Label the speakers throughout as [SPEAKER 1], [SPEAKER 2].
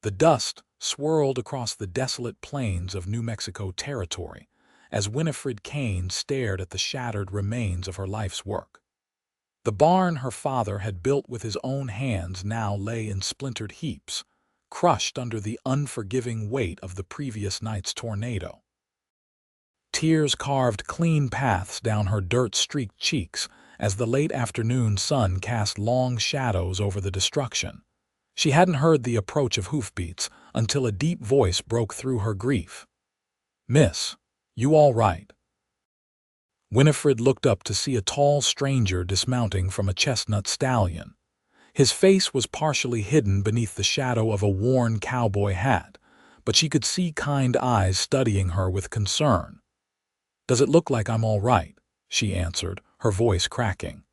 [SPEAKER 1] The dust swirled across the desolate plains of New Mexico territory as Winifred Kane stared at the shattered remains of her life's work. The barn her father had built with his own hands now lay in splintered heaps, crushed under the unforgiving weight of the previous night's tornado. Tears carved clean paths down her dirt-streaked cheeks as the late afternoon sun cast long shadows over the destruction. She hadn't heard the approach of hoofbeats until a deep voice broke through her grief. "Miss, you all right?" Winifred looked up to see a tall stranger dismounting from a chestnut stallion. His face was partially hidden beneath the shadow of a worn cowboy hat, but she could see kind eyes studying her with concern. "Does it look like I'm all right?" she answered, her voice cracking.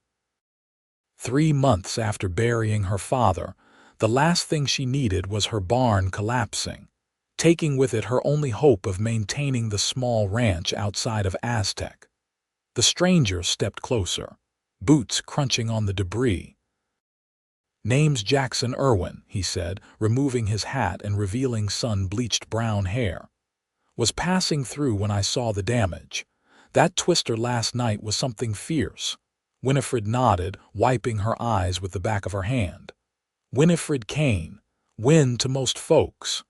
[SPEAKER 1] 3 months after burying her father, the last thing she needed was her barn collapsing, taking with it her only hope of maintaining the small ranch outside of Aztec. The stranger stepped closer, boots crunching on the debris. "Name's Jackson Irwin," he said, removing his hat and revealing sun-bleached brown hair. "Was passing through when I saw the damage. That twister last night was something fierce." Winifred nodded, wiping her eyes with the back of her hand. "Winifred Kane, Win to most folks."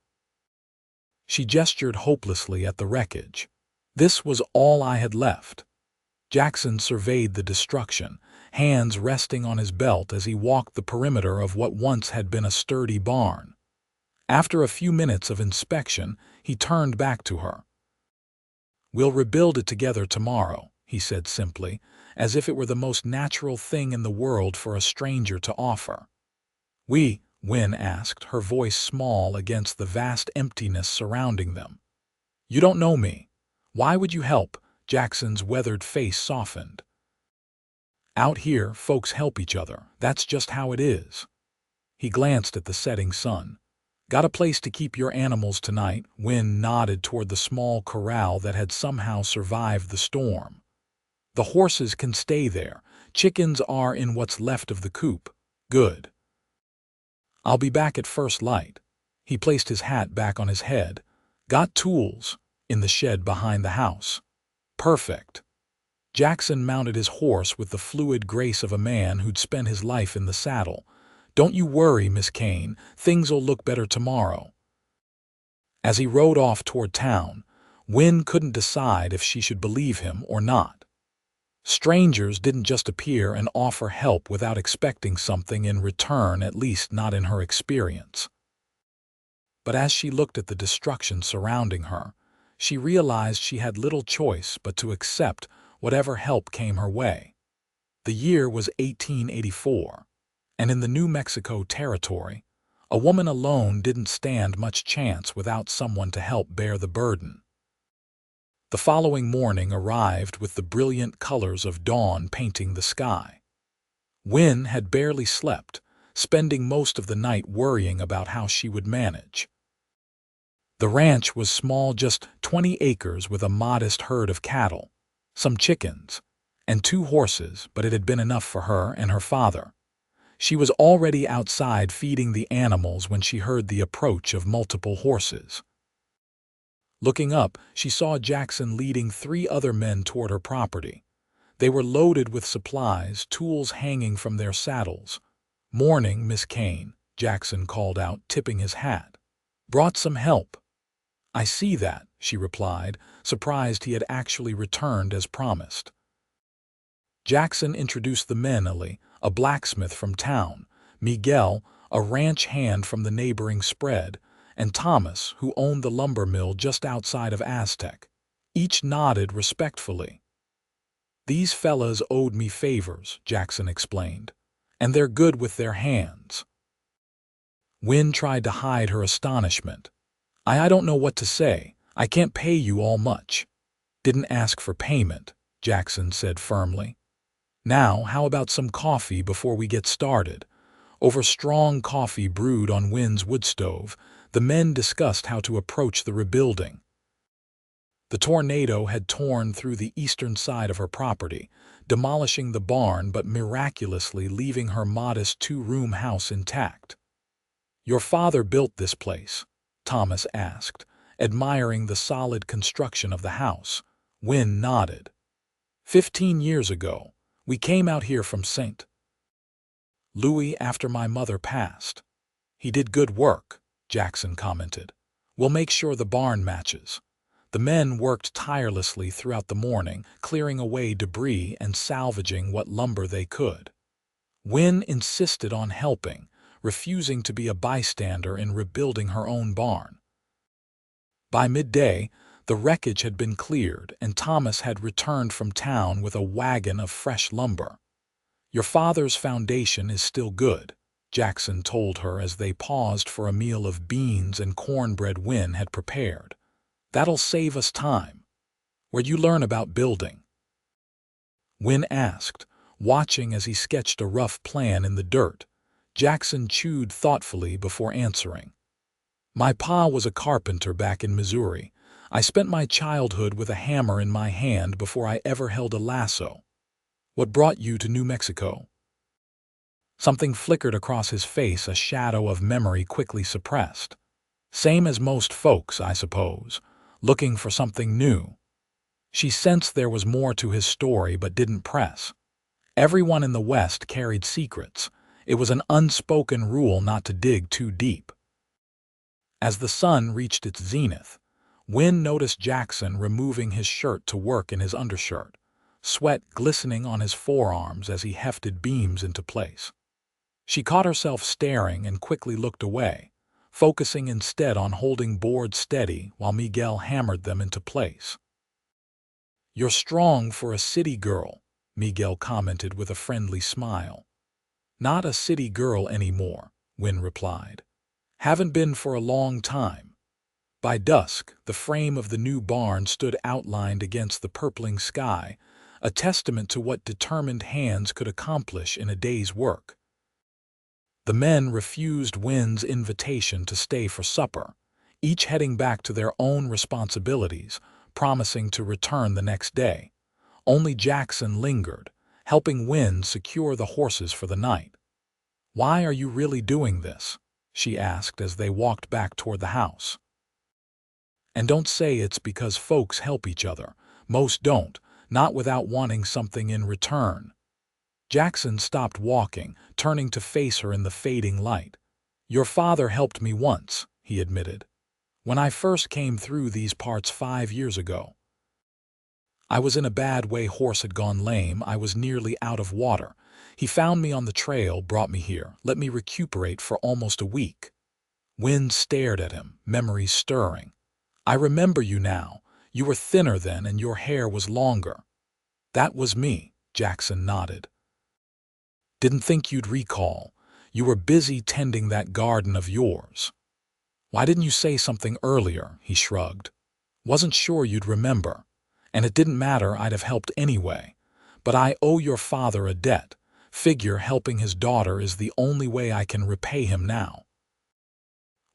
[SPEAKER 1] She gestured hopelessly at the wreckage. "This was all I had left." Jackson surveyed the destruction, hands resting on his belt as he walked the perimeter of what once had been a sturdy barn. After a few minutes of inspection, he turned back to her. "We'll rebuild it together tomorrow," he said simply, as if it were the most natural thing in the world for a stranger to offer. Win asked, her voice small against the vast emptiness surrounding them. "You don't know me. Why would you help?" Jackson's weathered face softened. "Out here, folks help each other. That's just how it is." He glanced at the setting sun. "Got a place to keep your animals tonight?" Win nodded toward the small corral that had somehow survived the storm. "The horses can stay there. Chickens are in what's left of the coop." "Good. I'll be back at first light." He placed his hat back on his head. "Got tools?" "In the shed behind the house." "Perfect." Jackson mounted his horse with the fluid grace of a man who'd spent his life in the saddle. "Don't you worry, Miss Kane. Things'll look better tomorrow." As he rode off toward town, Win couldn't decide if she should believe him or not. Strangers didn't just appear and offer help without expecting something in return, at least not in her experience. But as she looked at the destruction surrounding her, she realized she had little choice but to accept whatever help came her way. The year was 1884, and in the New Mexico territory, a woman alone didn't stand much chance without someone to help bear the burden. The following morning arrived with the brilliant colors of dawn painting the sky. Win had barely slept, spending most of the night worrying about how she would manage. The ranch was small, just 20 acres with a modest herd of cattle, some chickens, and 2 horses, but it had been enough for her and her father. She was already outside feeding the animals when she heard the approach of multiple horses. Looking up, she saw Jackson leading 3 other men toward her property. They were loaded with supplies, tools hanging from their saddles. "Morning, Miss Kane," Jackson called out, tipping his hat. "Brought some help." "I see that," she replied, surprised he had actually returned as promised. Jackson introduced the men: Ali, a blacksmith from town; Miguel, a ranch hand from the neighboring spread; and Thomas, who owned the lumber mill just outside of Aztec. Each nodded respectfully. "These fellas owed me favors," Jackson explained, "and they're good with their hands." Win tried to hide her astonishment. I don't know what to say. I can't pay you all much." "Didn't ask for payment," Jackson said firmly. "Now, how about some coffee before we get started?" Over strong coffee brewed on Win's wood stove, the men discussed how to approach the rebuilding. The tornado had torn through the eastern side of her property, demolishing the barn but miraculously leaving her modest 2-room house intact. "Your father built this place?" Thomas asked, admiring the solid construction of the house. Win nodded. 15 years ago, we came out here from St. Louis after my mother passed. He did good work, Jackson commented. We'll make sure the barn matches. The men worked tirelessly throughout the morning, clearing away debris and salvaging what lumber they could. Win insisted on helping, refusing to be a bystander in rebuilding her own barn. By midday, the wreckage had been cleared and Thomas had returned from town with a wagon of fresh lumber. "Your father's foundation is still good," Jackson told her as they paused for a meal of beans and cornbread Win had prepared. "That'll save us time." "Where'd you learn about building?" Win asked, watching as he sketched a rough plan in the dirt. Jackson chewed thoughtfully before answering. "My pa was a carpenter back in Missouri. I spent my childhood with a hammer in my hand before I ever held a lasso." "What brought you to New Mexico?" Something flickered across his face, a shadow of memory quickly suppressed. "Same as most folks, I suppose. Looking for something new." She sensed there was more to his story but didn't press. Everyone in the West carried secrets. It was an unspoken rule not to dig too deep. As the sun reached its zenith, Win noticed Jackson removing his shirt to work in his undershirt, sweat glistening on his forearms as he hefted beams into place. She caught herself staring and quickly looked away, focusing instead on holding boards steady while Miguel hammered them into place. "You're strong for a city girl," Miguel commented with a friendly smile. "Not a city girl anymore," Win replied. "Haven't been for a long time." By dusk, the frame of the new barn stood outlined against the purpling sky, a testament to what determined hands could accomplish in a day's work. The men refused Win's invitation to stay for supper, each heading back to their own responsibilities, promising to return the next day. Only Jackson lingered, helping Win secure the horses for the night. "Why are you really doing this?" she asked as they walked back toward the house. "And don't say it's because folks help each other. Most don't, not without wanting something in return." Jackson stopped walking, turning to face her in the fading light. "Your father helped me once," he admitted. "When I first came through these parts 5 years ago. I was in a bad way, horse had gone lame, I was nearly out of water. He found me on the trail, brought me here, let me recuperate for almost a week." Win stared at him, memories stirring. "I remember you now. You were thinner then and your hair was longer." "That was me," Jackson nodded. "Didn't think you'd recall. You were busy tending that garden of yours." "Why didn't you say something earlier?" he shrugged. "Wasn't sure you'd remember. And it didn't matter, I'd have helped anyway. But I owe your father a debt. Figure helping his daughter is the only way I can repay him now."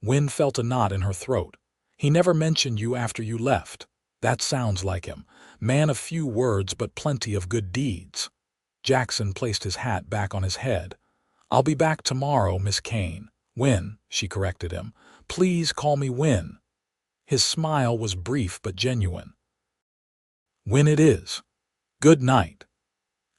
[SPEAKER 1] Win felt a knot in her throat. "He never mentioned you after you left." "That sounds like him. Man of few words but plenty of good deeds." Jackson placed his hat back on his head. "I'll be back tomorrow, Miss Kane." "Win," she corrected him. "Please call me Win." His smile was brief but genuine. "Win it is. Good night."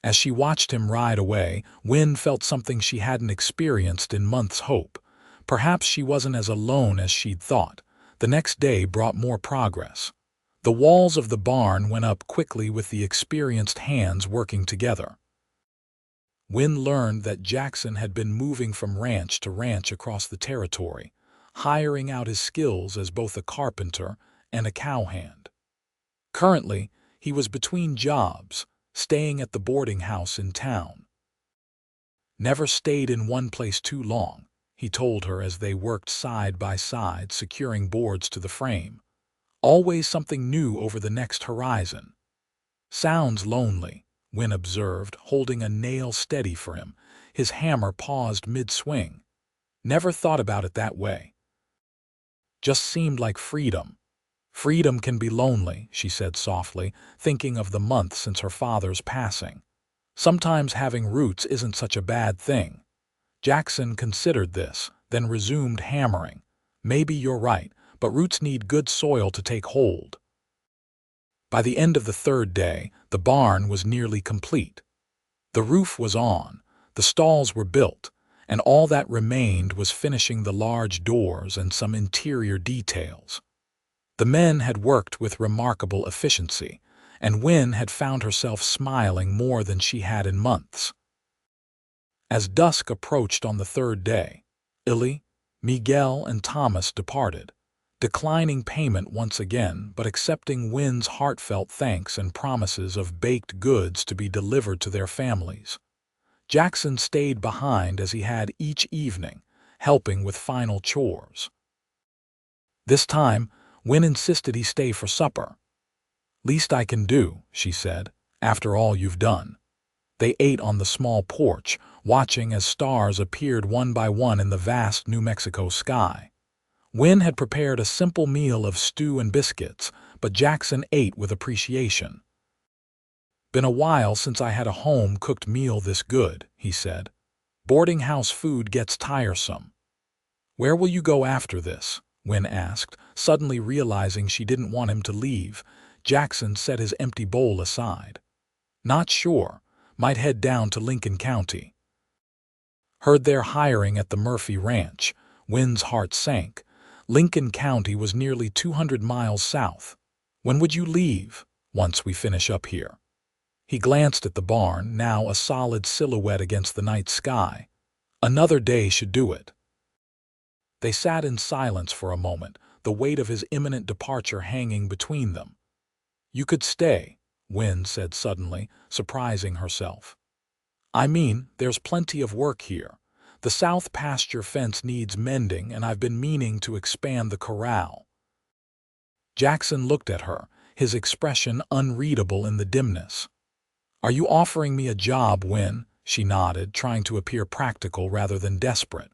[SPEAKER 1] As she watched him ride away, Win felt something she hadn't experienced in months. Hope. Perhaps she wasn't as alone as she'd thought. The next day brought more progress. The walls of the barn went up quickly with the experienced hands working together. Win learned that Jackson had been moving from ranch to ranch across the territory, hiring out his skills as both a carpenter and a cowhand. Currently, he was between jobs, staying at the boarding house in town. "Never stayed in one place too long," he told her as they worked side by side securing boards to the frame. "Always something new over the next horizon." "Sounds lonely," Win observed, holding a nail steady for him. His hammer paused mid-swing. "Never thought about it that way. Just seemed like freedom." "Freedom can be lonely," she said softly, thinking of the months since her father's passing. "Sometimes having roots isn't such a bad thing." Jackson considered this, then resumed hammering. "Maybe you're right, but roots need good soil to take hold." By the end of the third day, the barn was nearly complete. The roof was on, the stalls were built, and all that remained was finishing the large doors and some interior details. The men had worked with remarkable efficiency, and Win had found herself smiling more than she had in months. As dusk approached on the third day, Illy, Miguel, and Thomas departed, declining payment once again but accepting Win's heartfelt thanks and promises of baked goods to be delivered to their families. Jackson stayed behind as he had each evening, helping with final chores. This time, Win insisted he stay for supper. "Least I can do," she said, "after all you've done." They ate on the small porch, watching as stars appeared one by one in the vast New Mexico sky. Win had prepared a simple meal of stew and biscuits, but Jackson ate with appreciation. "Been a while since I had a home-cooked meal this good," he said. "Boarding house food gets tiresome." "Where will you go after this?" Win asked, suddenly realizing she didn't want him to leave. Jackson set his empty bowl aside. "Not sure. Might head down to Lincoln County." Heard they're hiring at the Murphy Ranch. Win's heart sank. Lincoln County was nearly 200 miles south. "When would you leave?" "Once we finish up here." He glanced at the barn, now a solid silhouette against the night sky. "Another day should do it." They sat in silence for a moment, the weight of his imminent departure hanging between them. "You could stay," Win said suddenly, surprising herself. "I mean, there's plenty of work here. The south pasture fence needs mending, and I've been meaning to expand the corral." Jackson looked at her, his expression unreadable in the dimness. "Are you offering me a job, Win?" She nodded, trying to appear practical rather than desperate.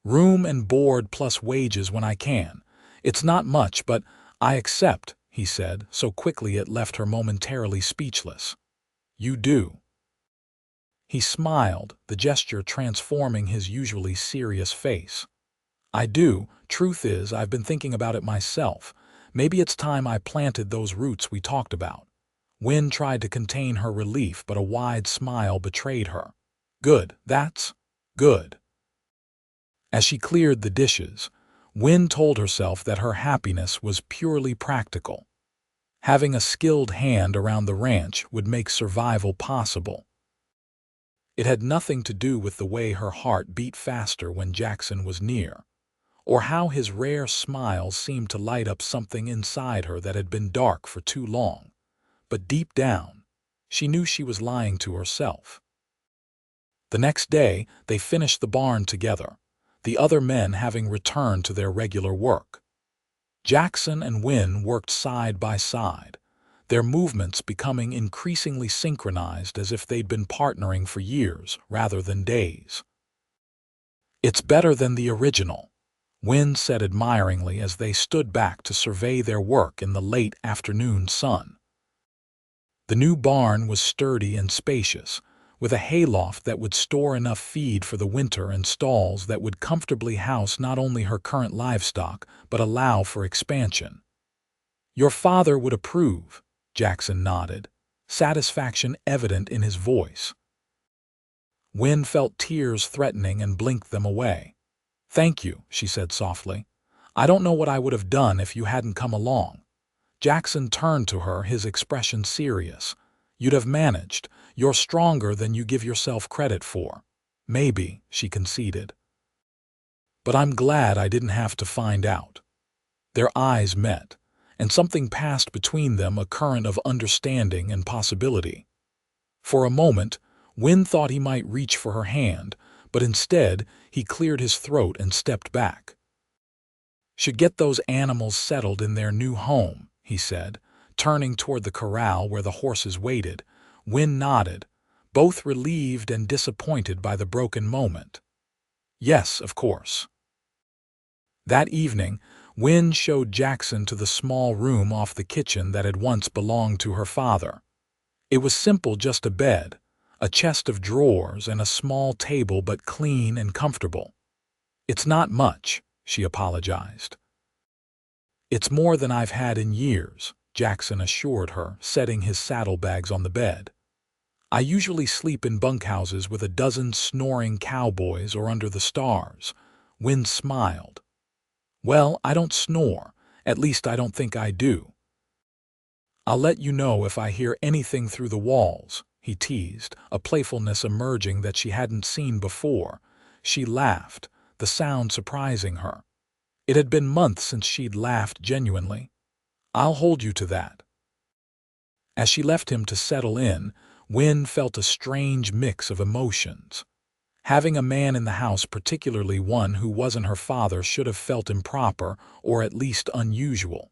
[SPEAKER 1] "Room and board plus wages when I can. It's not much, but I accept," he said, so quickly it left her momentarily speechless. "You do?" He smiled, the gesture transforming his usually serious face. "I do. Truth is, I've been thinking about it myself. Maybe it's time I planted those roots we talked about." Win tried to contain her relief, but a wide smile betrayed her. "Good, that's good." As she cleared the dishes, Win told herself that her happiness was purely practical. Having a skilled hand around the ranch would make survival possible. It had nothing to do with the way her heart beat faster when Jackson was near, or how his rare smile seemed to light up something inside her that had been dark for too long. But deep down, she knew she was lying to herself. The next day, they finished the barn together, the other men having returned to their regular work. Jackson and Win worked side by side, their movements becoming increasingly synchronized as if they'd been partnering for years rather than days. "It's better than the original," Win said admiringly as they stood back to survey their work in the late afternoon sun. The new barn was sturdy and spacious, with a hayloft that would store enough feed for the winter and stalls that would comfortably house not only her current livestock, but allow for expansion. "Your father would approve," Jackson nodded, satisfaction evident in his voice. Win felt tears threatening and blinked them away. "Thank you," she said softly. "I don't know what I would have done if you hadn't come along." Jackson turned to her, his expression serious. "You'd have managed. You're stronger than you give yourself credit for." "Maybe," she conceded. "But I'm glad I didn't have to find out." Their eyes met, and something passed between them, a current of understanding and possibility. For a moment, Win thought he might reach for her hand, but instead he cleared his throat and stepped back. "Should get those animals settled in their new home," he said, turning toward the corral where the horses waited. Win nodded, both relieved and disappointed by the broken moment. "Yes, of course." That evening, Win showed Jackson to the small room off the kitchen that had once belonged to her father. It was simple, just a bed, a chest of drawers, and a small table, but clean and comfortable. "It's not much," she apologized. "It's more than I've had in years," Jackson assured her, setting his saddlebags on the bed. "I usually sleep in bunkhouses with a dozen snoring cowboys or under the stars." Win smiled. "Well, I don't snore. At least I don't think I do." "I'll let you know if I hear anything through the walls," he teased, a playfulness emerging that she hadn't seen before. She laughed, the sound surprising her. It had been months since she'd laughed genuinely. "I'll hold you to that." As she left him to settle in, Win felt a strange mix of emotions. Having a man in the house, particularly one who wasn't her father, should have felt improper, or at least unusual.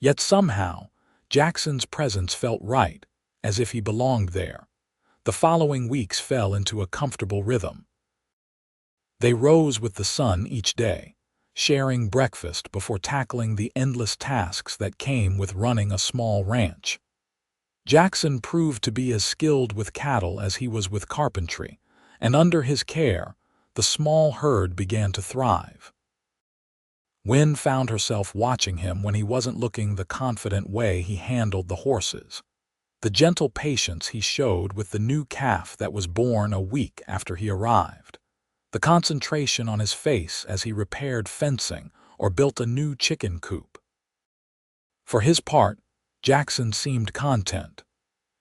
[SPEAKER 1] Yet somehow, Jackson's presence felt right, as if he belonged there. The following weeks fell into a comfortable rhythm. They rose with the sun each day, sharing breakfast before tackling the endless tasks that came with running a small ranch. Jackson proved to be as skilled with cattle as he was with carpentry, and under his care, the small herd began to thrive. Win found herself watching him when he wasn't looking, the confident way he handled the horses, the gentle patience he showed with the new calf that was born a week after he arrived, the concentration on his face as he repaired fencing or built a new chicken coop. For his part, Jackson seemed content.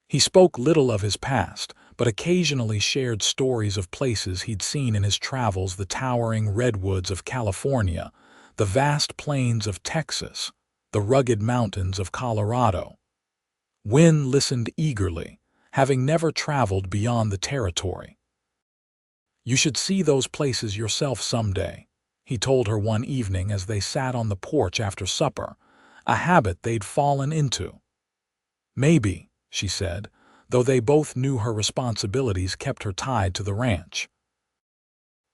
[SPEAKER 1] He spoke little of his past, but occasionally shared stories of places he'd seen in his travels: the towering redwoods of California, the vast plains of Texas, the rugged mountains of Colorado. Win listened eagerly, having never traveled beyond the territory. "You should see those places yourself someday," he told her one evening as they sat on the porch after supper, a habit they'd fallen into. "Maybe," she said, though they both knew her responsibilities kept her tied to the ranch.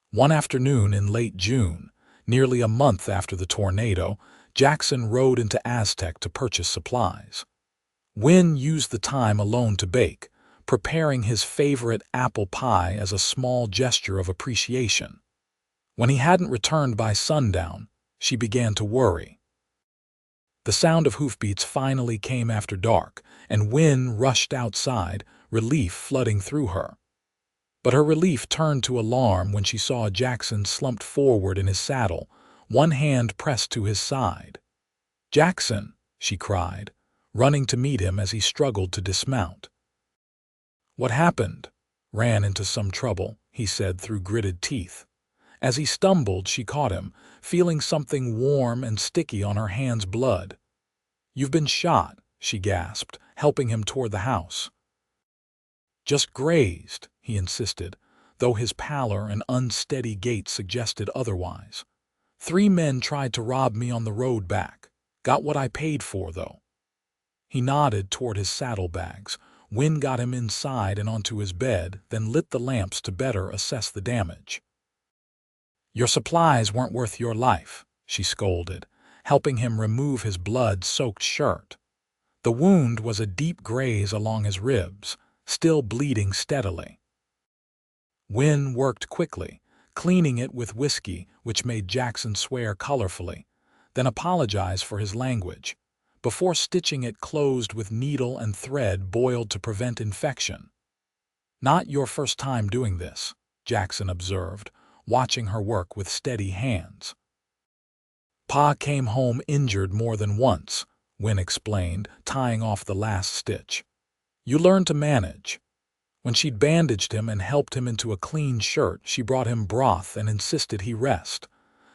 [SPEAKER 1] One afternoon in late June, nearly a month after the tornado, Jackson rode into Aztec to purchase supplies. Win used the time alone to bake, preparing his favorite apple pie as a small gesture of appreciation. When he hadn't returned by sundown, she began to worry. The sound of hoofbeats finally came after dark, and Win rushed outside, relief flooding through her. But her relief turned to alarm when she saw Jackson slumped forward in his saddle, one hand pressed to his side. "Jackson!" she cried, running to meet him as he struggled to dismount. "What happened?" "Ran into some trouble," he said through gritted teeth. As he stumbled, she caught him, feeling something warm and sticky on her hand's blood. "You've been shot," she gasped, helping him toward the house. "Just grazed," he insisted, though his pallor and unsteady gait suggested otherwise. "3 men tried to rob me on the road back. Got what I paid for, though." He nodded toward his saddlebags. Win got him inside and onto his bed, then lit the lamps to better assess the damage. "Your supplies weren't worth your life," she scolded, helping him remove his blood-soaked shirt. The wound was a deep graze along his ribs, still bleeding steadily. Win worked quickly, cleaning it with whiskey, which made Jackson swear colorfully, then apologize for his language, before stitching it closed with needle and thread boiled to prevent infection. "Not your first time doing this," Jackson observed, watching her work with steady hands. "Pa came home injured more than once," Win explained, tying off the last stitch. "You learn to manage." When she'd bandaged him and helped him into a clean shirt, she brought him broth and insisted he rest.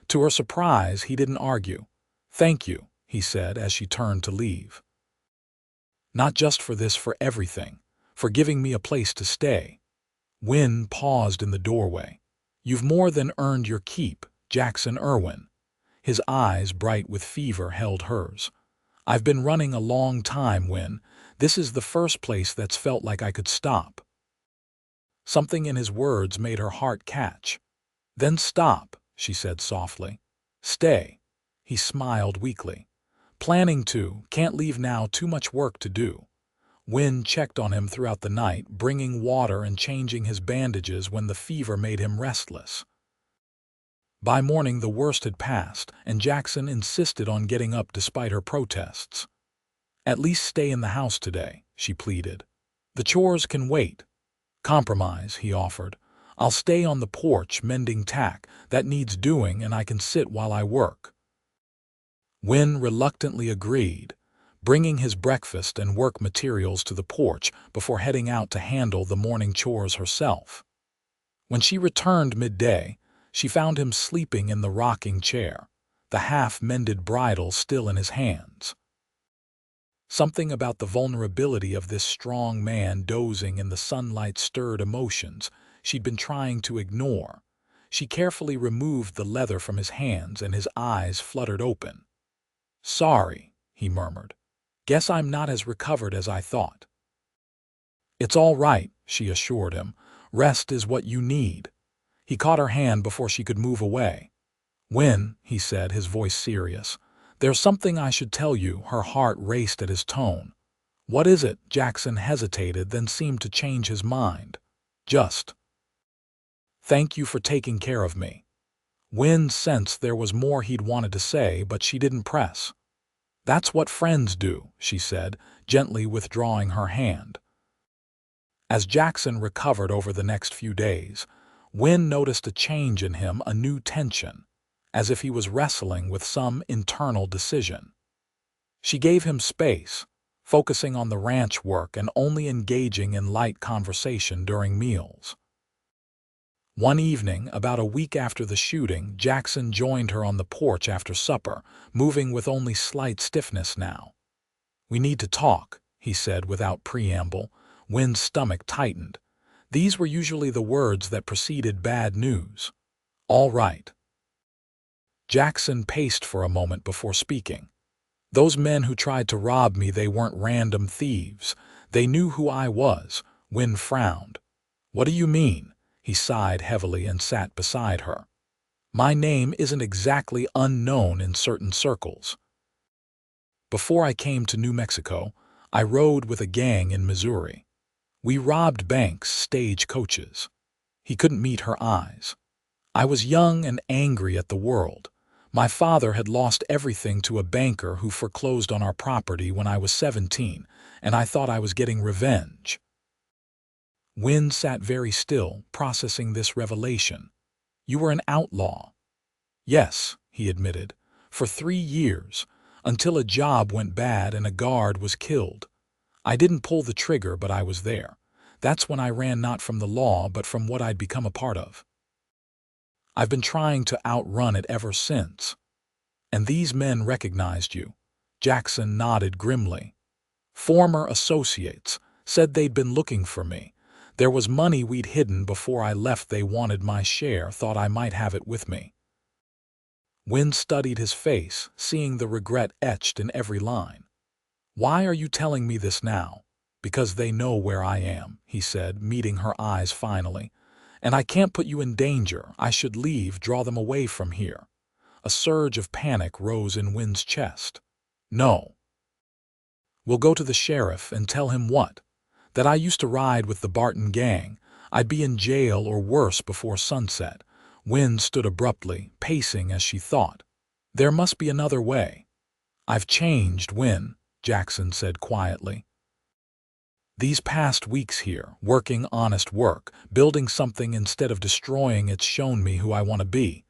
[SPEAKER 1] To her surprise, he didn't argue. "Thank you," he said as she turned to leave. "Not just for this, for everything. For giving me a place to stay." Win paused in the doorway. "You've more than earned your keep, Jackson Irwin." His eyes, bright with fever, held hers. "I've been running a long time, Win. This is the first place that's felt like I could stop." Something in his words made her heart catch. "Then stop," she said softly. "Stay." He smiled weakly. "Planning to. Can't leave now, too much work to do." Win checked on him throughout the night, bringing water and changing his bandages when the fever made him restless. By morning, the worst had passed, and Jackson insisted on getting up despite her protests. "At least stay in the house today," she pleaded. "The chores can wait." "Compromise," he offered. "I'll stay on the porch mending tack that needs doing, and I can sit while I work." Win reluctantly agreed, bringing his breakfast and work materials to the porch before heading out to handle the morning chores herself. When she returned midday, she found him sleeping in the rocking chair, the half-mended bridle still in his hands. Something about the vulnerability of this strong man dozing in the sunlight stirred emotions she'd been trying to ignore. She carefully removed the leather from his hands, and his eyes fluttered open. "Sorry," he murmured. "Guess I'm not as recovered as I thought." "It's all right," she assured him. "Rest is what you need." He caught her hand before she could move away. "Win," he said, his voice serious, "there's something I should tell you." Her heart raced at his tone. "What is it?" Jackson hesitated, then seemed to change his mind. "Just thank you for taking care of me." Win sensed there was more he'd wanted to say, but she didn't press. "That's what friends do," she said, gently withdrawing her hand. As Jackson recovered over the next few days, Win noticed a change in him, a new tension, as if he was wrestling with some internal decision. She gave him space, focusing on the ranch work and only engaging in light conversation during meals. One evening, about a week after the shooting, Jackson joined her on the porch after supper, moving with only slight stiffness now. "We need to talk," he said without preamble. Win's stomach tightened. These were usually the words that preceded bad news. "All right." Jackson paced for a moment before speaking. "Those men who tried to rob me, they weren't random thieves. They knew who I was." Win frowned. "What do you mean?" He sighed heavily and sat beside her. "My name isn't exactly unknown in certain circles. Before I came to New Mexico, I rode with a gang in Missouri. We robbed banks, stage coaches." He couldn't meet her eyes. "I was young and angry at the world. My father had lost everything to a banker who foreclosed on our property when I was 17, and I thought I was getting revenge." Win sat very still, processing this revelation. "You were an outlaw." "Yes," he admitted, "for 3 years, until a job went bad and a guard was killed. I didn't pull the trigger, but I was there. That's when I ran, not from the law, but from what I'd become a part of. I've been trying to outrun it ever since." "And these men recognized you?" Jackson nodded grimly. "Former associates. Said they'd been looking for me. There was money we'd hidden before I left. They wanted my share, thought I might have it with me." Win studied his face, seeing the regret etched in every line. "Why are you telling me this now?" "Because they know where I am," he said, meeting her eyes finally. "And I can't put you in danger. I should leave, draw them away from here." A surge of panic rose in Win's chest. "No." "We'll go to the sheriff and tell him what? That I used to ride with the Barton gang. I'd be in jail or worse before sunset." Win stood abruptly, pacing as she thought. "There must be another way." "I've changed, Win," Jackson said quietly. "These past weeks here, working honest work, building something instead of destroying, it's shown me who I want to be.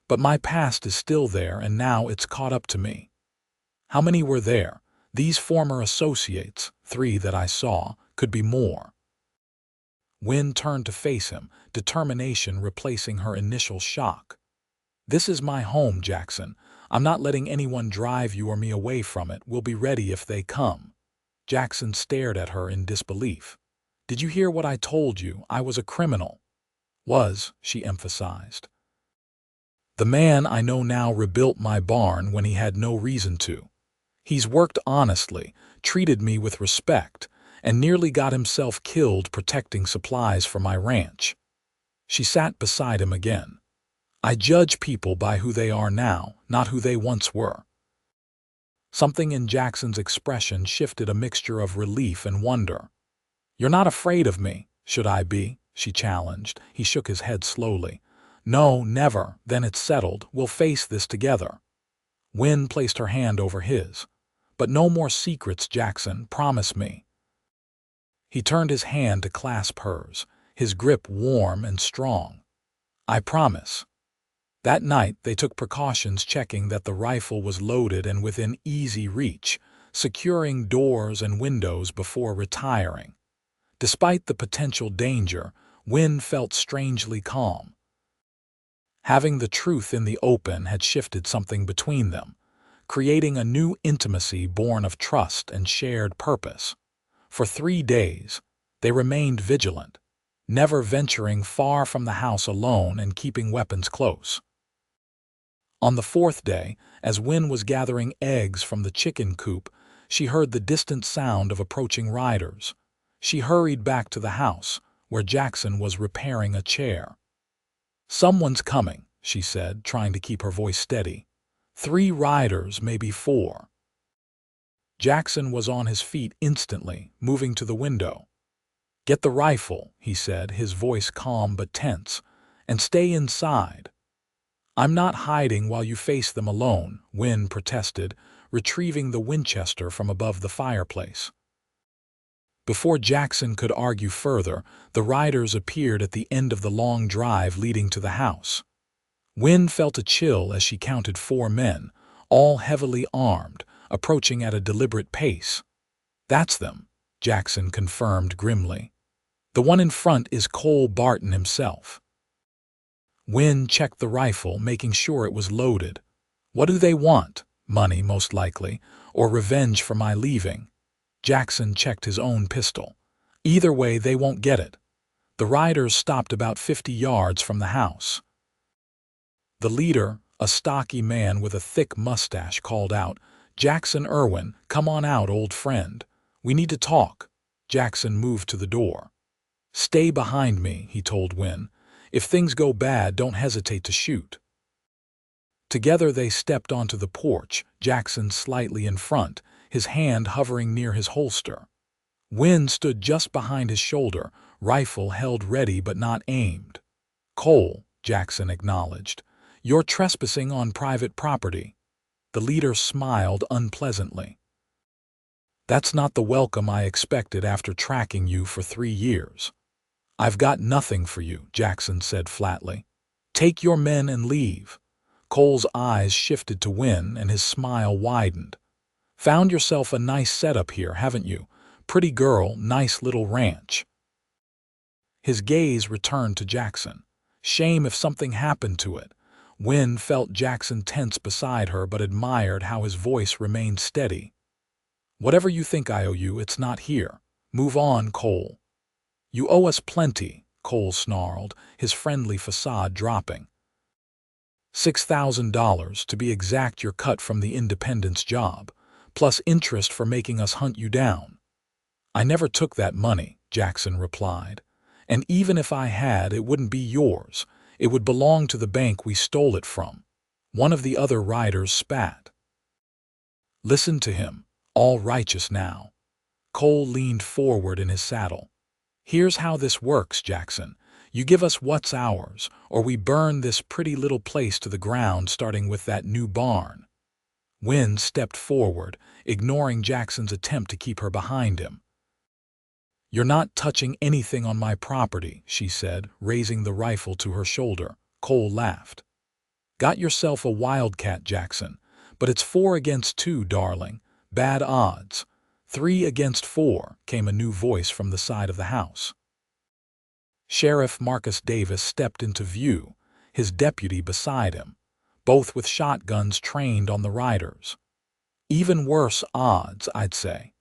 [SPEAKER 1] But my past is still there, and now it's caught up to me." "How many were there?" "These former associates, 3 that I saw, could be more." Win turned to face him, determination replacing her initial shock. "This is my home, Jackson. I'm not letting anyone drive you or me away from it. We'll be ready if they come." Jackson stared at her in disbelief. "Did you hear what I told you? I was a criminal." "Was," she emphasized. "The man I know now rebuilt my barn when he had no reason to. He's worked honestly, treated me with respect, and nearly got himself killed protecting supplies for my ranch." She sat beside him again. "I judge people by who they are now, not who they once were." Something in Jackson's expression shifted, a mixture of relief and wonder. "You're not afraid of me?" "Should I be?" she challenged. He shook his head slowly. "No, never. Then it's settled. We'll face this together." Win placed her hand over his. "But no more secrets, Jackson. Promise me." He turned his hand to clasp hers, his grip warm and strong. "I promise." That night, they took precautions checking that the rifle was loaded and within easy reach, securing doors and windows before retiring. Despite the potential danger, Win felt strangely calm. Having the truth in the open had shifted something between them, creating a new intimacy born of trust and shared purpose. For 3 days, they remained vigilant, never venturing far from the house alone and keeping weapons close. On the 4th day, as Win was gathering eggs from the chicken coop, she heard the distant sound of approaching riders. She hurried back to the house, where Jackson was repairing a chair. "Someone's coming," she said, trying to keep her voice steady. 3 riders, maybe 4. Jackson was on his feet instantly, moving to the window. "Get the rifle," he said, his voice calm but tense, "and stay inside." "I'm not hiding while you face them alone," Win protested, retrieving the Winchester from above the fireplace. Before Jackson could argue further, the riders appeared at the end of the long drive leading to the house. Win felt a chill as she counted 4 men, all heavily armed, approaching at a deliberate pace. "That's them," Jackson confirmed grimly. "The one in front is Cole Barton himself." Win checked the rifle, making sure it was loaded. "What do they want? Money, most likely, or revenge for my leaving." Jackson checked his own pistol. "Either way, they won't get it." The riders stopped about 50 yards from the house. The leader, a stocky man with a thick mustache, called out, "Jackson Irwin, come on out, old friend. We need to talk." Jackson moved to the door. "Stay behind me," he told Win. "If things go bad, don't hesitate to shoot." Together they stepped onto the porch, Jackson slightly in front, his hand hovering near his holster. Win stood just behind his shoulder, rifle held ready but not aimed. "Cole," Jackson acknowledged, "you're trespassing on private property." The leader smiled unpleasantly. "That's not the welcome I expected after tracking you for 3 years." "I've got nothing for you," Jackson said flatly. "Take your men and leave." Cole's eyes shifted to Win and his smile widened. "Found yourself a nice setup here, haven't you? Pretty girl, nice little ranch." His gaze returned to Jackson. Shame if something happened to it. Win felt Jackson tense beside her but admired how his voice remained steady. "Whatever you think I owe you, it's not here. Move on, Cole." "You owe us plenty," Cole snarled, his friendly facade dropping. $6,000, to be exact, your cut from the Independence job, plus interest for making us hunt you down. "I never took that money," Jackson replied. "And even if I had, it wouldn't be yours. It would belong to the bank we stole it from." One of the other riders spat. "Listen to him, all righteous now." Cole leaned forward in his saddle. "Here's how this works, Jackson. You give us what's ours, or we burn this pretty little place to the ground, starting with that new barn." Win stepped forward, ignoring Jackson's attempt to keep her behind him. "You're not touching anything on my property," she said, raising the rifle to her shoulder. Cole laughed. "Got yourself a wildcat, Jackson. But it's 4 against 2, darling. Bad odds." 3 against 4, came a new voice from the side of the house. Sheriff Marcus Davis stepped into view, his deputy beside him, both with shotguns trained on the riders. "Even worse odds, I'd say."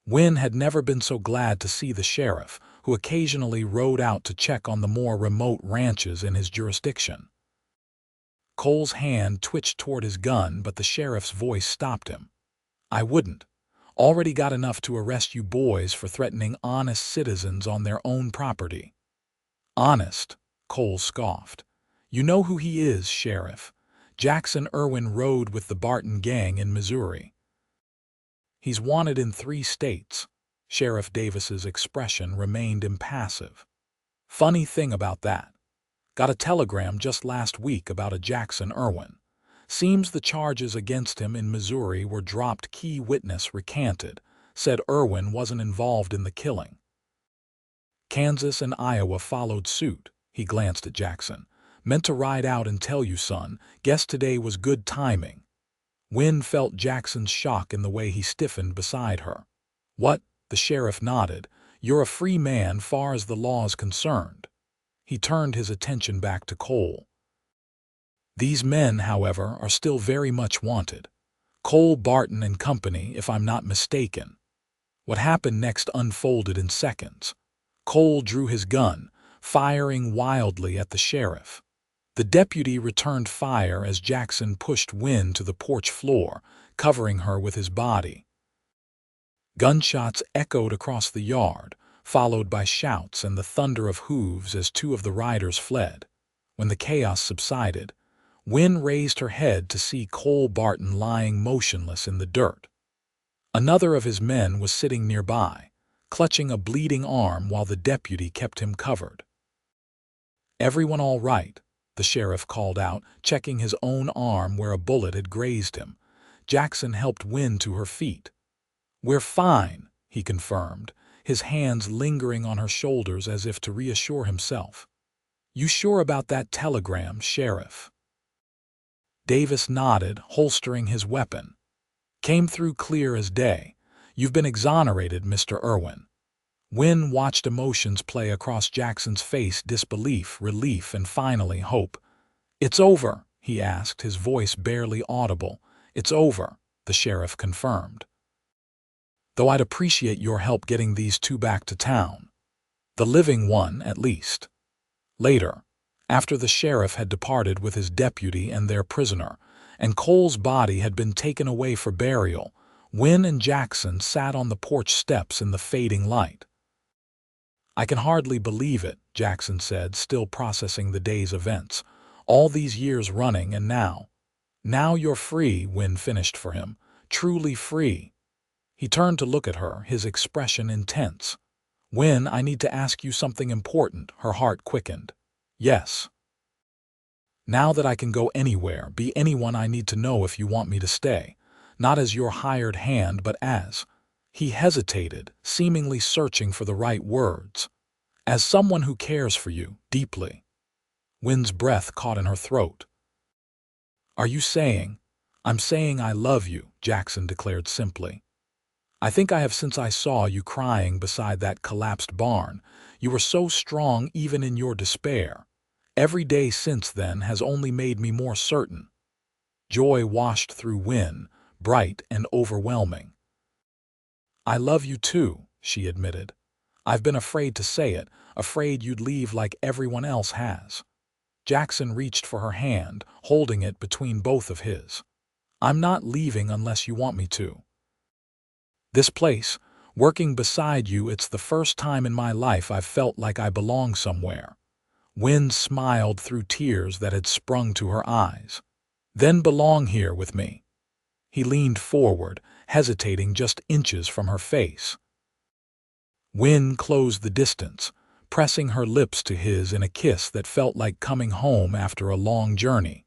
[SPEAKER 1] Win had never been so glad to see the sheriff, who occasionally rode out to check on the more remote ranches in his jurisdiction. Cole's hand twitched toward his gun, but the sheriff's voice stopped him. "I wouldn't. Already got enough to arrest you boys for threatening honest citizens on their own property." "Honest?" Cole scoffed. "You know who he is, Sheriff. Jackson Irwin rode with the Barton gang in Missouri. He's wanted in 3 states. Sheriff Davis's expression remained impassive. "Funny thing about that. Got a telegram just last week about a Jackson Irwin. Seems the charges against him in Missouri were dropped. Key witness recanted, said Irwin wasn't involved in the killing. Kansas and Iowa followed suit. He glanced at Jackson. Meant to ride out and tell you, son. Guess today was good timing. Win felt Jackson's shock in the way he stiffened beside her. What? The sheriff nodded. You're a free man far as the law's concerned. He turned his attention back to Cole. These men, however, are still very much wanted. Cole, Barton and company, if I'm not mistaken. What happened next unfolded in seconds. Cole drew his gun, firing wildly at the sheriff. The deputy returned fire as Jackson pushed Win to the porch floor, covering her with his body. Gunshots echoed across the yard, followed by shouts and the thunder of hooves as two of the riders fled. When the chaos subsided, Win raised her head to see Cole Barton lying motionless in the dirt. Another of his men was sitting nearby, clutching a bleeding arm while the deputy kept him covered. "Everyone all right?" the sheriff called out, checking his own arm where a bullet had grazed him. Jackson helped Win to her feet. "We're fine," he confirmed, his hands lingering on her shoulders as if to reassure himself. "You sure about that telegram, Sheriff?" Davis nodded, holstering his weapon. "Came through clear as day. You've been exonerated, Mr. Irwin." Win watched emotions play across Jackson's face: disbelief, relief, and finally hope. "It's over?" he asked, his voice barely audible. "It's over," the sheriff confirmed. "Though I'd appreciate your help getting these two back to town. The living one, at least." Later, after the sheriff had departed with his deputy and their prisoner, and Cole's body had been taken away for burial, Win and Jackson sat on the porch steps in the fading light. "I can hardly believe it," Jackson said, still processing the day's events. "All these years running, and now you're free," Win finished for him. "Truly free." He turned to look at her, his expression intense. "Win, I need to ask you something important." Her heart quickened. "Yes." "Now that I can go anywhere, be anyone, I need to know if you want me to stay. Not as your hired hand, but as—" he hesitated, seemingly searching for the right words. "As someone who cares for you, deeply." Win's breath caught in her throat. "Are you saying—" "I'm saying I love you," Jackson declared simply. "I think I have since I saw you crying beside that collapsed barn. You were so strong even in your despair. Every day since then has only made me more certain." Joy washed through Win, bright and overwhelming. "I love you too," she admitted. "I've been afraid to say it, afraid you'd leave like everyone else has." Jackson reached for her hand, holding it between both of his. "I'm not leaving unless you want me to. This place, working beside you, it's the first time in my life I've felt like I belong somewhere." Win smiled through tears that had sprung to her eyes. "Then belong here with me." He leaned forward, hesitating just inches from her face. Win closed the distance, pressing her lips to his in a kiss that felt like coming home after a long journey.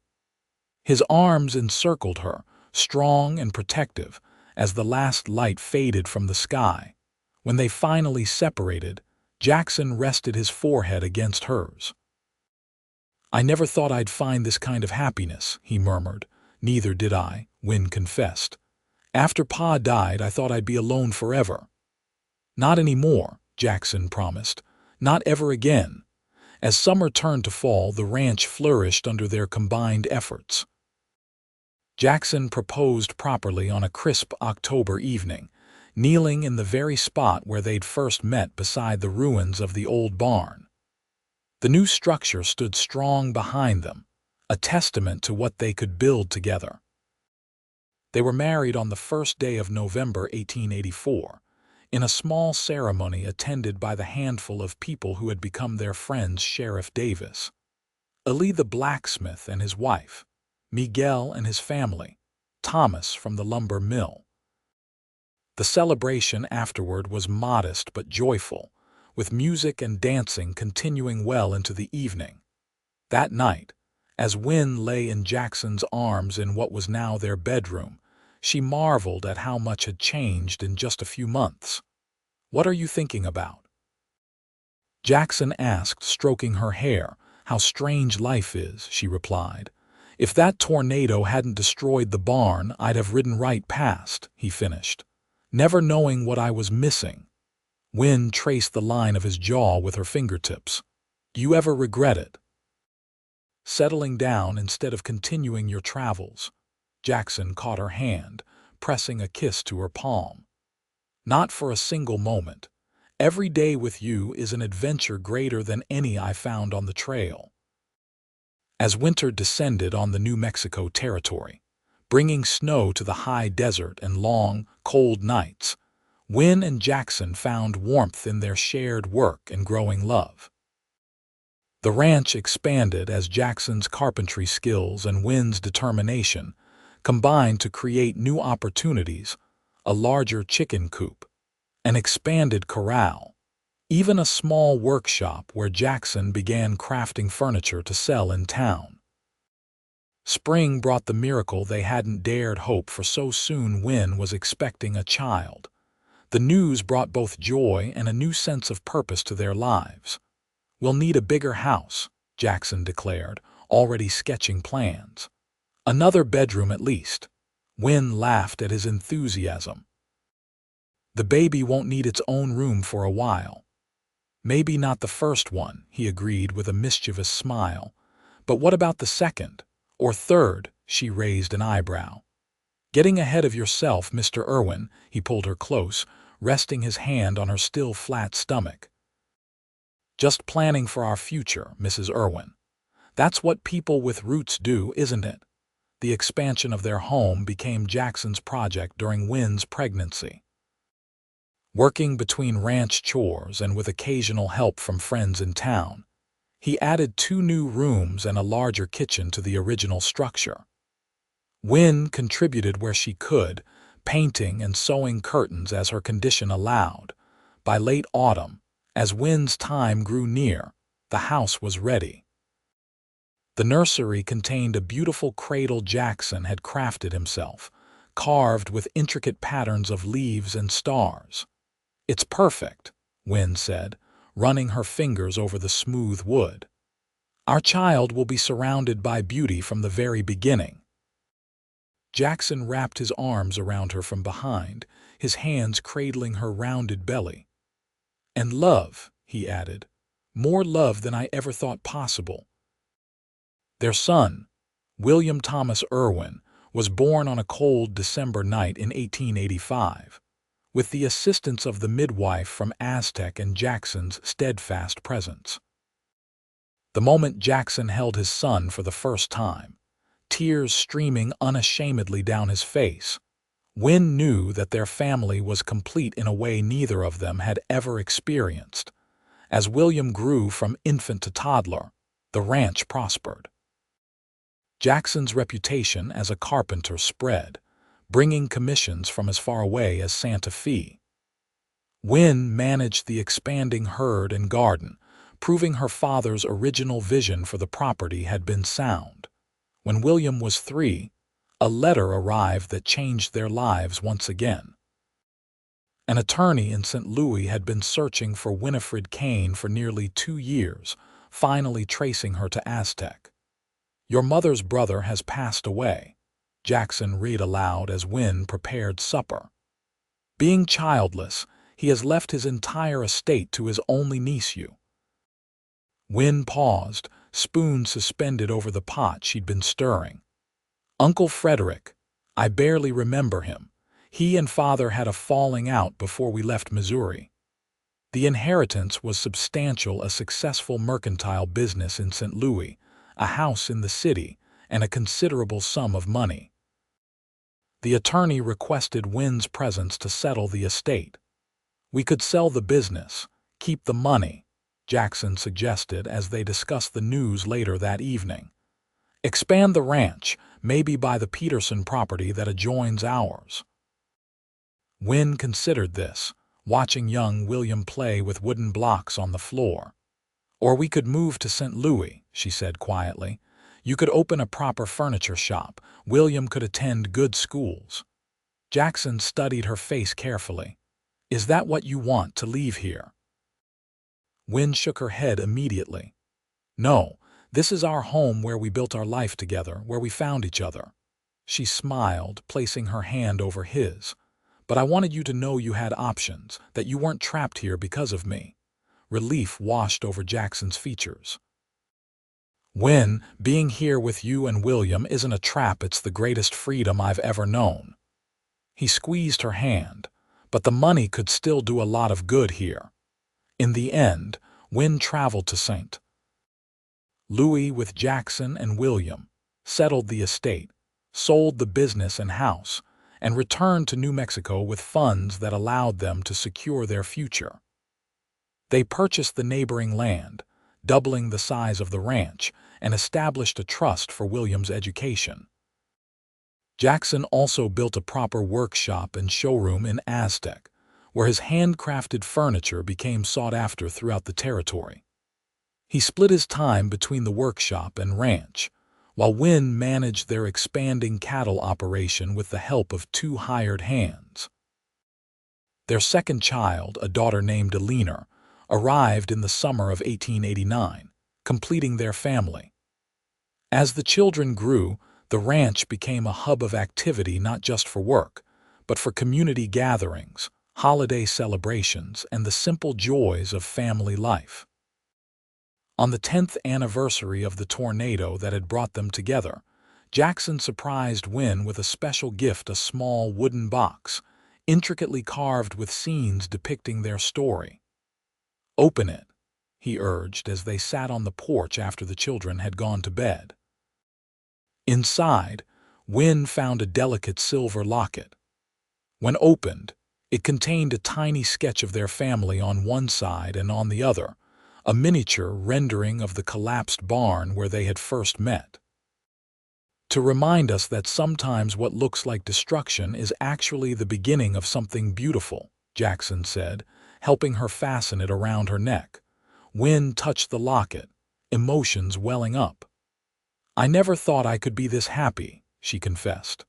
[SPEAKER 1] His arms encircled her, strong and protective, as the last light faded from the sky. When they finally separated, Jackson rested his forehead against hers. "I never thought I'd find this kind of happiness," he murmured. "Neither did I," Win confessed. "After Pa died, I thought I'd be alone forever." "Not anymore," Jackson promised. "Not ever again." As summer turned to fall, the ranch flourished under their combined efforts. Jackson proposed properly on a crisp October evening, kneeling in the very spot where they'd first met beside the ruins of the old barn. The new structure stood strong behind them, a testament to what they could build together. They were married on the first day of November 1884, in a small ceremony attended by the handful of people who had become their friends: Sheriff Davis, Ali the blacksmith and his wife, Miguel and his family, Thomas from the lumber mill. The celebration afterward was modest but joyful, with music and dancing continuing well into the evening. That night, as Win lay in Jackson's arms in what was now their bedroom, she marveled at how much had changed in just a few months. "What are you thinking about?" Jackson asked, stroking her hair. "How strange life is," she replied. "If that tornado hadn't destroyed the barn, I'd have ridden right past," he finished, never knowing what I was missing. Win traced the line of his jaw with her fingertips. "Do you ever regret it?" "Settling down instead of continuing your travels." Jackson caught her hand, pressing a kiss to her palm. "Not for a single moment. Every day with you is an adventure greater than any I found on the trail." As winter descended on the New Mexico territory, bringing snow to the high desert and long, cold nights, Win and Jackson found warmth in their shared work and growing love. The ranch expanded as Jackson's carpentry skills and Win's determination combined to create new opportunities: a larger chicken coop, an expanded corral, even a small workshop where Jackson began crafting furniture to sell in town. Spring brought the miracle they hadn't dared hope for. So soon Win was expecting a child. The news brought both joy and a new sense of purpose to their lives. "We'll need a bigger house," Jackson declared, already sketching plans. "Another bedroom at least." Win laughed at his enthusiasm. "The baby won't need its own room for a while." "Maybe not the first one," he agreed with a mischievous smile. "But what about the second? Or third?" She raised an eyebrow. "Getting ahead of yourself, Mr. Irwin." He pulled her close, resting his hand on her still flat stomach. "Just planning for our future, Mrs. Irwin. That's what people with roots do, isn't it?" The expansion of their home became Jackson's project during Win's pregnancy. Working between ranch chores and with occasional help from friends in town, he added 2 new rooms and a larger kitchen to the original structure. Win contributed where she could, painting and sewing curtains as her condition allowed. By late autumn, as Win's time grew near, the house was ready. The nursery contained a beautiful cradle Jackson had crafted himself, carved with intricate patterns of leaves and stars. "It's perfect," Win said, running her fingers over the smooth wood. "Our child will be surrounded by beauty from the very beginning." Jackson wrapped his arms around her from behind, his hands cradling her rounded belly. "And love," he added, "more love than I ever thought possible." Their son, William Thomas Irwin, was born on a cold December night in 1885, with the assistance of the midwife from Aztec and Jackson's steadfast presence. The moment Jackson held his son for the first time, tears streaming unashamedly down his face, Win knew that their family was complete in a way neither of them had ever experienced. As William grew from infant to toddler, the ranch prospered. Jackson's reputation as a carpenter spread, bringing commissions from as far away as Santa Fe. Win managed the expanding herd and garden, proving her father's original vision for the property had been sound. When William was 3, a letter arrived that changed their lives once again. An attorney in St. Louis had been searching for Winifred Kane for nearly 2 years, finally tracing her to Aztec. "Your mother's brother has passed away," Jackson read aloud as Win prepared supper. "Being childless, he has left his entire estate to his only niece, you." Win paused, spoon suspended over the pot she'd been stirring. "Uncle Frederick. I barely remember him. He and Father had a falling out before we left Missouri." The inheritance was substantial: a successful mercantile business in St. Louis, a house in the city, and a considerable sum of money. The attorney requested Win's presence to settle the estate. "We could sell the business, keep the money," Jackson suggested as they discussed the news later that evening. "Expand the ranch, maybe buy the Peterson property that adjoins ours." Win considered this, watching young William play with wooden blocks on the floor. Or we could move to St. Louis, she said quietly. You could open a proper furniture shop. William could attend good schools. Jackson studied her face carefully. Is that what you want to leave here? Win shook her head immediately. No, this is our home where we built our life together, where we found each other. She smiled, placing her hand over his. But I wanted you to know you had options, that you weren't trapped here because of me. Relief washed over Jackson's features. Win, being here with you and William isn't a trap, it's the greatest freedom I've ever known. He squeezed her hand, but the money could still do a lot of good here. In the end, Win traveled to St. Louis with Jackson and William, settled the estate, sold the business and house, and returned to New Mexico with funds that allowed them to secure their future. They purchased the neighboring land, doubling the size of the ranch, and established a trust for William's education. Jackson also built a proper workshop and showroom in Aztec, where his handcrafted furniture became sought after throughout the territory. He split his time between the workshop and ranch, while Win managed their expanding cattle operation with the help of 2 hired hands. Their second child, a daughter named Eleanor, arrived in the summer of 1889, completing their family. As the children grew, the ranch became a hub of activity not just for work, but for community gatherings, holiday celebrations, and the simple joys of family life. On the 10th anniversary of the tornado that had brought them together, Jackson surprised Win with a special gift, a small wooden box, intricately carved with scenes depicting their story. Open it, he urged as they sat on the porch after the children had gone to bed. Inside, Win found a delicate silver locket. When opened, it contained a tiny sketch of their family on one side, and on the other, a miniature rendering of the collapsed barn where they had first met. To remind us that sometimes what looks like destruction is actually the beginning of something beautiful, Jackson said, helping her fasten it around her neck. Win touched the locket, emotions welling up. I never thought I could be this happy, she confessed.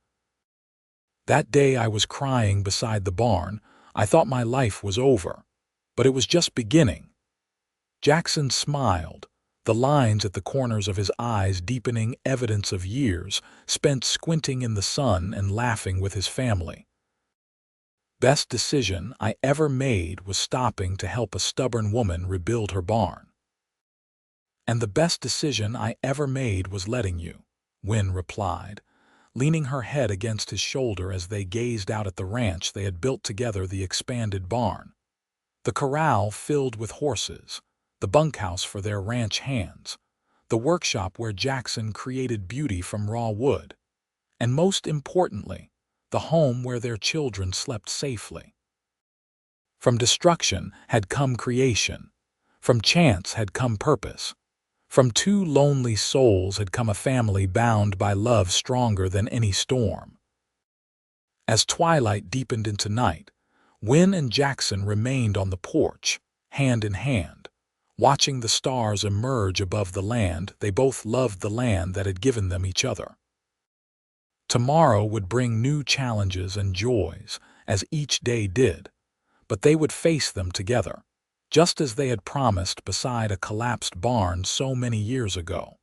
[SPEAKER 1] That day I was crying beside the barn. I thought my life was over, but it was just beginning. Jackson smiled, the lines at the corners of his eyes deepening, evidence of years spent squinting in the sun and laughing with his family. Best decision I ever made was stopping to help a stubborn woman rebuild her barn. And the best decision I ever made was letting you, Win replied, leaning her head against his shoulder as they gazed out at the ranch they had built together, the expanded barn. The corral filled with horses, the bunkhouse for their ranch hands, the workshop where Jackson created beauty from raw wood, and most importantly, the home where their children slept safely. From destruction had come creation, from chance had come purpose, from 2 lonely souls had come a family bound by love stronger than any storm. As twilight deepened into night, Win and Jackson remained on the porch, hand in hand, watching the stars emerge above the land. They both loved the land that had given them each other. Tomorrow would bring new challenges and joys, as each day did, but they would face them together, just as they had promised beside a collapsed barn so many years ago.